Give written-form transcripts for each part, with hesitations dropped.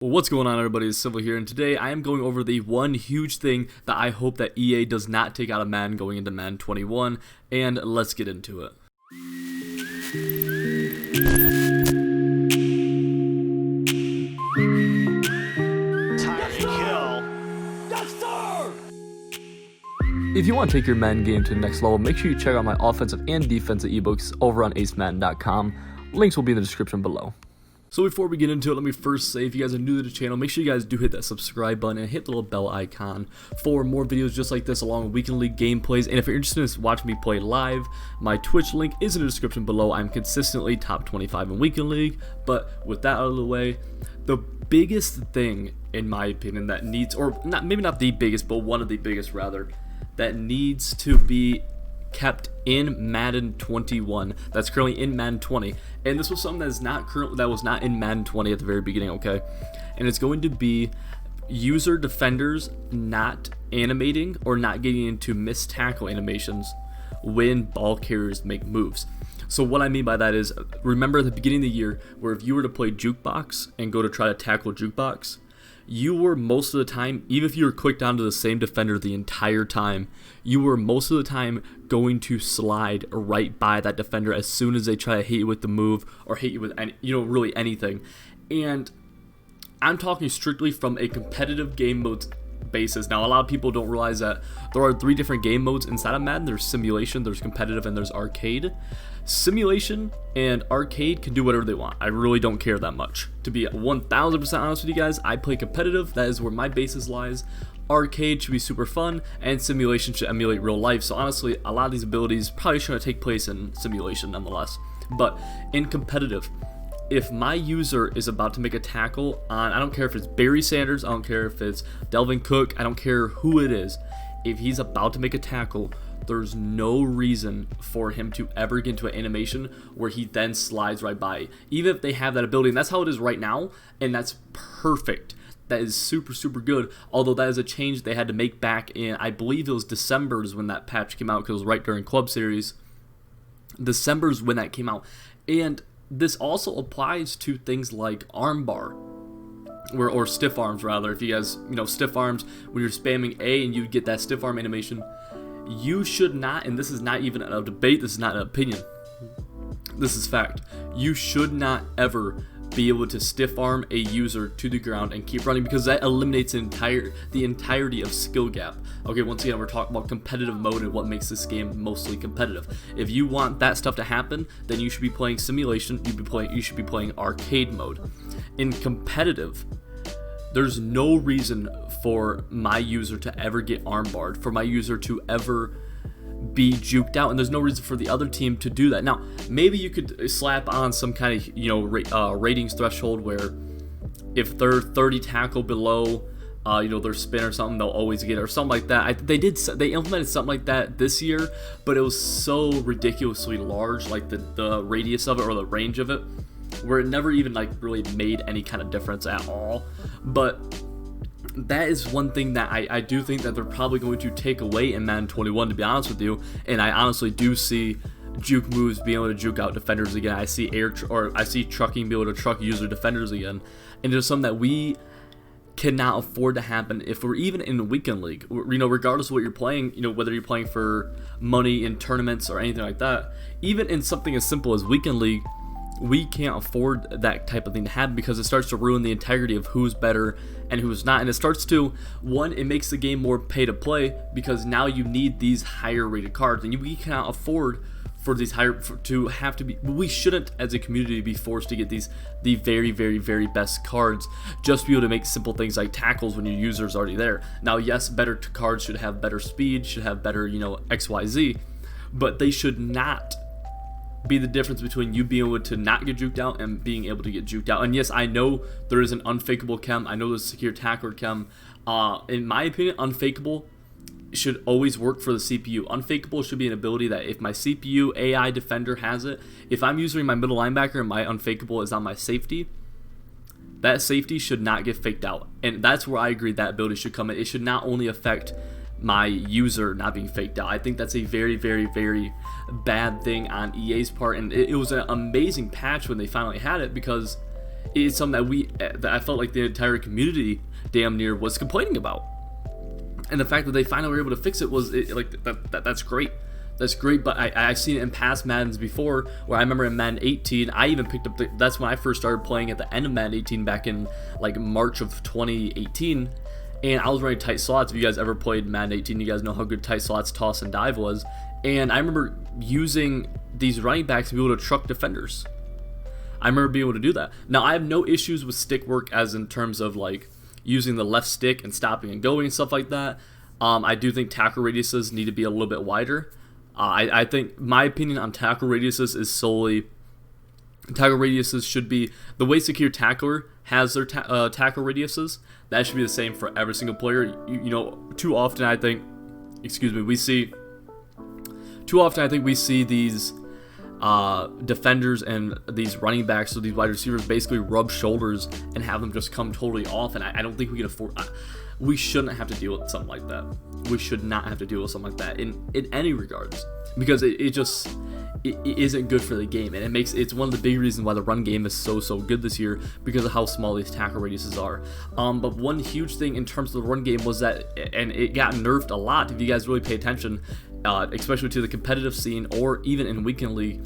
Well, what's going on, everybody? It's Civil here, and today I am going over the one huge thing that I hope that EA does not take out of Madden going into Madden 21, and let's get into it. If you want to take your Madden game to the next level, make sure you check out my offensive and defensive ebooks over on acemadden.com. Links will be in the description below. So before we get into it, let me first say, if you guys are new to the channel, make sure you guys do hit that subscribe button and hit the little bell icon for more videos just like this, along with weekend league gameplays. And if you're interested in watching me play live, my Twitch link is in the description below. I'm consistently top 25 in weekend league. But with that out of the way, the biggest thing, in my opinion, that needs, or not, maybe not the biggest, but one of the biggest rather, that needs to be kept in Madden 21 that's currently in Madden 20, and this was something that was not in Madden 20 at the very beginning, okay? And it's going to be user defenders not animating or not getting into missed tackle animations when ball carriers make moves. So what I mean by that is, remember at the beginning of the year where if you were to play jukebox and go to try to tackle jukebox, you were most of the time, even if you were clicked onto the same defender the entire time, you were most of the time going to slide right by that defender as soon as they try to hit you with the move or hit you with any, really anything. And I'm talking strictly from a competitive game mode basis. Now, a lot of people don't realize that there are 3 different game modes inside of Madden. There's simulation, there's competitive, and there's arcade. Simulation and arcade can do whatever they want. I really don't care that much. To be 1000% honest with you guys, I play competitive. That is where my basis lies. Arcade should be super fun, and simulation should emulate real life. So honestly, a lot of these abilities probably shouldn't take place in simulation nonetheless. But in competitive, if my user is about to make a tackle on, I don't care if it's Barry Sanders, I don't care if it's Delvin Cook, I don't care who it is, if he's about to make a tackle, there's no reason for him to ever get into an animation where he then slides right by, even if they have that ability. And that's how it is right now, and that's perfect. That is super, super good, although that is a change they had to make back in, I believe it was December is when that patch came out, because it was right during Club Series. December is when that came out. And this also applies to things like armbar, or stiff arms rather. If you guys, stiff arms, when you're spamming A and you get that stiff arm animation, you should not, and this is not even a debate, this is not an opinion, this is fact, you should not ever be able to stiff arm a user to the ground and keep running, because that eliminates the entirety of skill gap. Okay, once again, we're talking about competitive mode and what makes this game mostly competitive. If you want that stuff to happen, then you should be playing simulation, you should be playing arcade mode. In competitive, there's no reason for my user to ever get armbarred, for my user to ever be juked out, and there's no reason for the other team to do that. Now, maybe you could slap on some kind of ratings threshold where if they're 30 tackle below their spin or something, they'll always get it, or something like that. They implemented something like that this year, but it was so ridiculously large, like the radius of it or the range of it, where it never even really made any kind of difference at all. But that is one thing that I do think that they're probably going to take away in Madden 21, to be honest with you. And I honestly do see juke moves being able to juke out defenders again. I see I see trucking be able to truck user defenders again. And it's something that we cannot afford to happen if we're even in a weekend league. Regardless of what you're playing, whether you're playing for money in tournaments or anything like that, even in something as simple as weekend league, we can't afford that type of thing to happen, because it starts to ruin the integrity of who's better and who's not. And it starts to, it makes the game more pay to play, because now you need these higher rated cards, and we cannot afford for these we shouldn't as a community be forced to get the very, very, very best cards just to be able to make simple things like tackles when your user's already there. Now, yes, better cards should have better speed, should have better, XYZ, but they should not be the difference between you being able to not get juked out and being able to get juked out. And yes, I know there is an unfakeable chem, I know there's a secure tackler chem. In my opinion, unfakeable should always work for the CPU. Unfakeable should be an ability that if my CPU AI defender has it, if I'm using my middle linebacker and my unfakeable is on my safety, that safety should not get faked out. And that's where I agree that ability should come in. It should not only affect my user not being faked out. I think that's a very, very, very bad thing on EA's part, and it was an amazing patch when they finally had it, because is something that I felt like the entire community damn near was complaining about. And the fact that they finally were able to fix it was that's great. That's great, but I've seen it in past Maddens before, where I remember in Madden 18, I even picked up that's when I first started playing at the end of Madden 18 back in like March of 2018, and I was running tight slots. If you guys ever played Madden 18, you guys know how good tight slots, toss, and dive was, and I remember using these running backs to be able to truck defenders. I remember being able to do that. Now, I have no issues with stick work as in terms of like using the left stick and stopping and going and stuff like that. I do think tackle radiuses need to be a little bit wider. I think my opinion on tackle radiuses is solely tackle radiuses should be the way secure tackler has their tackle radiuses. That should be the same for every single player. You know, too often I think we see these defenders and these running backs, so these wide receivers, basically rub shoulders and have them just come totally off. And I don't think we can afford. We shouldn't have to deal with something like that. We should not have to deal with something like that in any regards, because it isn't good for the game, and it's one of the big reasons why the run game is so good this year, because of how small these tackle radiuses are. But one huge thing in terms of the run game was that, and it got nerfed a lot if you guys really pay attention, especially to the competitive scene or even in weekend league.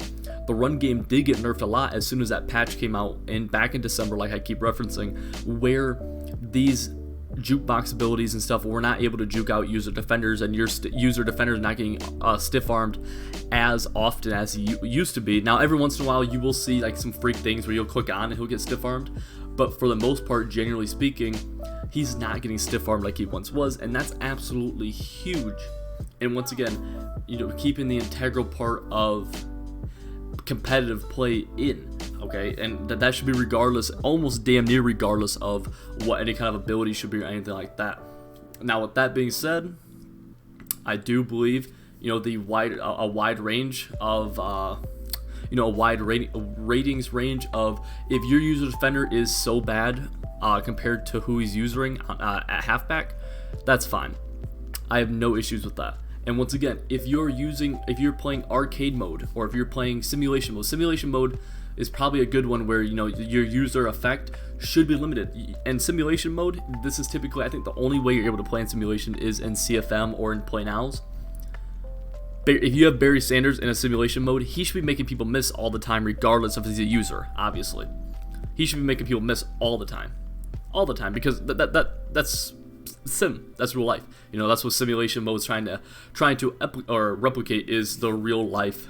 The run game did get nerfed a lot as soon as that patch came out back in December, like I keep referencing, where these jukebox abilities and stuff were not able to juke out user defenders, and your user defenders not getting stiff armed as often as he used to be. Now, every once in a while you will see like some freak things where you'll click on and he'll get stiff armed, but for the most part, generally speaking, he's not getting stiff armed like he once was, and that's absolutely huge. And once again, you know, keeping the integral part of competitive play in, okay, and that should be regardless, almost damn near regardless of what any kind of ability should be or anything like that. Now, with that being said, I do believe, you know, a wide range of ratings range of, if your user defender is so bad compared to who he's using at halfback, that's fine. I have no issues with that. And once again, if you're playing arcade mode, or if you're playing simulation mode is probably a good one, where, you know, your user effect should be limited. And simulation mode, this is typically, I think, the only way you're able to play in simulation is in CFM or in Play Nows. If you have Barry Sanders in a simulation mode, he should be making people miss all the time, regardless if he's a user. Obviously, he should be making people miss all the time, because that's sim. That's real life. You know, that's what simulation mode is trying to replicate, is the real life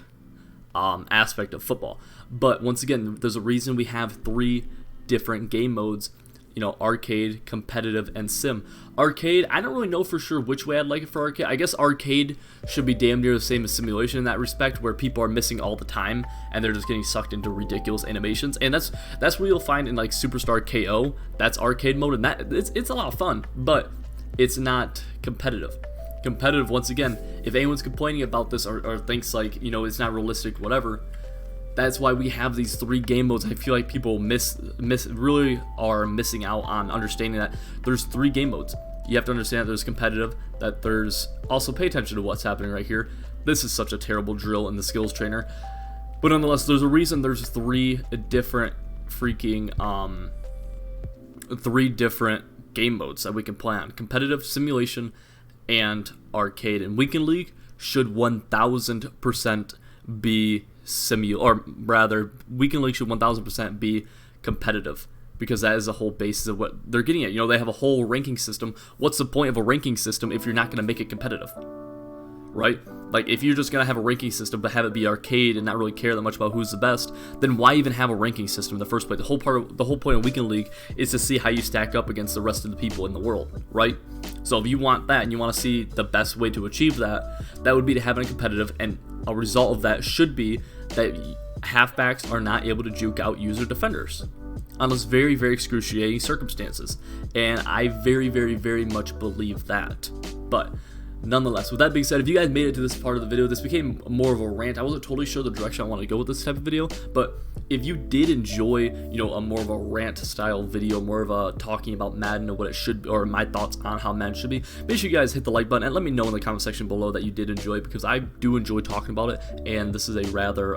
aspect of football. But once again, there's a reason we have 3 different game modes. You know, arcade, competitive, and sim. Arcade, I don't really know for sure which way I'd like it for arcade. I guess arcade should be damn near the same as simulation in that respect, where people are missing all the time and they're just getting sucked into ridiculous animations. And that's what you'll find in like Superstar KO. That's arcade mode, and it's a lot of fun, but it's not competitive. Competitive, once again, if anyone's complaining about this or thinks like, you know, it's not realistic, whatever, that's why we have these 3 game modes. I feel like people really are missing out on understanding that there's 3 game modes. You have to understand that there's competitive, that there's also, pay attention to what's happening right here. This is such a terrible drill in the skills trainer, but nonetheless, there's a reason there's 3 different game modes that we can play on: competitive, simulation, and arcade. And weekend league should 1000% be weekend league should 1000% be competitive, because that is the whole basis of what they're getting at. You know, they have a whole ranking system. What's the point of a ranking system if you're not going to make it competitive, right? Like, if you're just going to have a ranking system but have it be arcade and not really care that much about who's the best, then why even have a ranking system in the first place? The whole point of weekend league is to see how you stack up against the rest of the people in the world, right? So if you want that and you want to see the best way to achieve that, that would be to have it competitive, and a result of that should be that halfbacks are not able to juke out user defenders unless very, very excruciating circumstances. And I very, very, very much believe that. But nonetheless, with that being said, if you guys made it to this part of the video, this became more of a rant. I wasn't totally sure the direction I wanted to go with this type of video, but if you did enjoy, a more of a rant style video, more of a talking about Madden or what it should be, or my thoughts on how Madden should be, make sure you guys hit the like button and let me know in the comment section below that you did enjoy, because I do enjoy talking about it, and this is a rather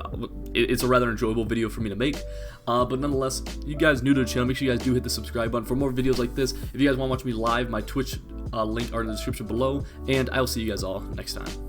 enjoyable video for me to make. But nonetheless, you guys new to the channel, make sure you guys do hit the subscribe button for more videos like this. If you guys want to watch me live, my Twitch link are in the description below, and I will see you guys all next time.